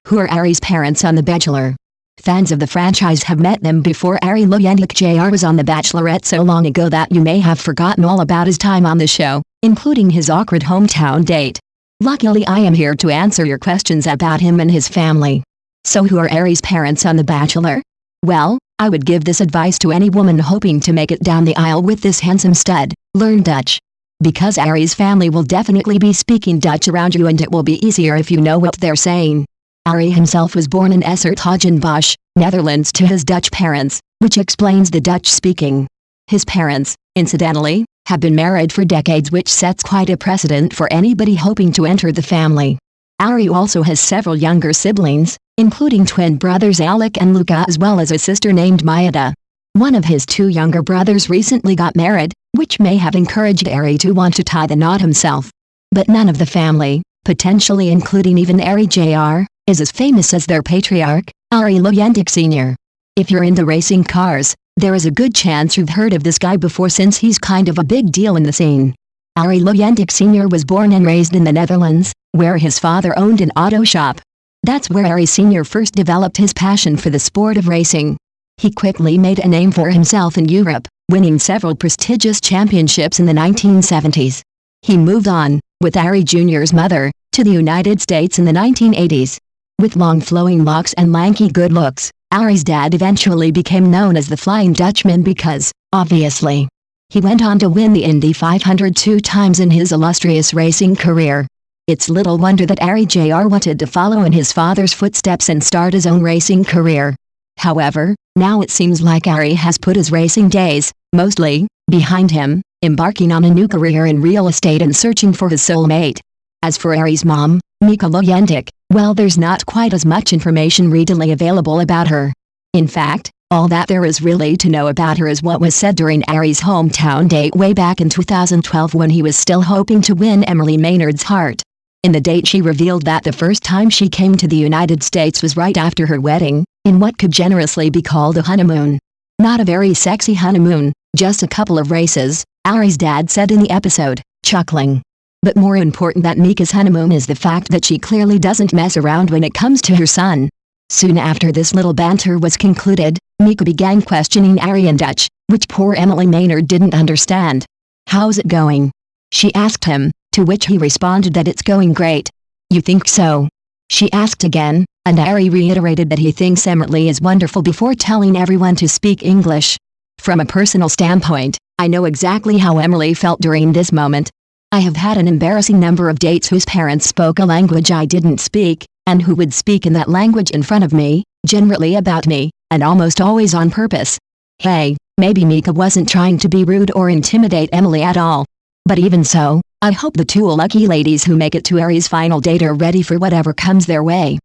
Who are Arie's parents on The Bachelor? Fans of the franchise have met them before. Arie Jr. was on The Bachelorette so long ago that you may have forgotten all about his time on the show, including his awkward hometown date. Luckily, I am here to answer your questions about him and his family. So who are Arie's parents on The Bachelor? Well, I would give this advice to any woman hoping to make it down the aisle with this handsome stud: learn Dutch. Because Arie's family will definitely be speaking Dutch around you, and it will be easier if you know what they're saying. Arie himself was born in Hertogenbosch, Netherlands, to his Dutch parents, which explains the Dutch speaking. His parents, incidentally, have been married for decades, which sets quite a precedent for anybody hoping to enter the family. Arie also has several younger siblings, including twin brothers Alec and Luca, as well as a sister named Maida. One of his 2 younger brothers recently got married, which may have encouraged Arie to want to tie the knot himself. But none of the family, potentially including even Arie Jr., is as famous as their patriarch, Arie Sr. If you're into racing cars, there is a good chance you've heard of this guy before, since he's kind of a big deal in the scene. Arie Sr. was born and raised in the Netherlands, where his father owned an auto shop. That's where Arie Sr. first developed his passion for the sport of racing. He quickly made a name for himself in Europe, winning several prestigious championships in the 1970s. He moved on, with Arie Jr.'s mother, to the United States in the 1980s. With long flowing locks and lanky good looks, Arie's dad eventually became known as the Flying Dutchman because, obviously, he went on to win the Indy 500 2 times in his illustrious racing career. It's little wonder that Arie Jr. wanted to follow in his father's footsteps and start his own racing career. However, now it seems like Arie has put his racing days, mostly, behind him, embarking on a new career in real estate and searching for his soulmate. As for Arie's mom, Mika Luyendyk, well, there's not quite as much information readily available about her. In fact, all that there is really to know about her is what was said during Arie's hometown date way back in 2012, when he was still hoping to win Emily Maynard's heart. In the date, she revealed that the first time she came to the United States was right after her wedding, in what could generously be called a honeymoon. Not a very sexy honeymoon, just a couple of races, Arie's dad said in the episode, chuckling. But more important than Mika's honeymoon is the fact that she clearly doesn't mess around when it comes to her son. Soon after this little banter was concluded, Mika began questioning Arie in Dutch, which poor Emily Maynard didn't understand. "How's it going?" she asked him, to which he responded that it's going great. "You think so?" she asked again, and Arie reiterated that he thinks Emily is wonderful before telling everyone to speak English. From a personal standpoint, I know exactly how Emily felt during this moment. I have had an embarrassing number of dates whose parents spoke a language I didn't speak, and who would speak in that language in front of me, generally about me, and almost always on purpose. Hey, maybe Mika wasn't trying to be rude or intimidate Emily at all. But even so, I hope the 2 lucky ladies who make it to Arie's final date are ready for whatever comes their way.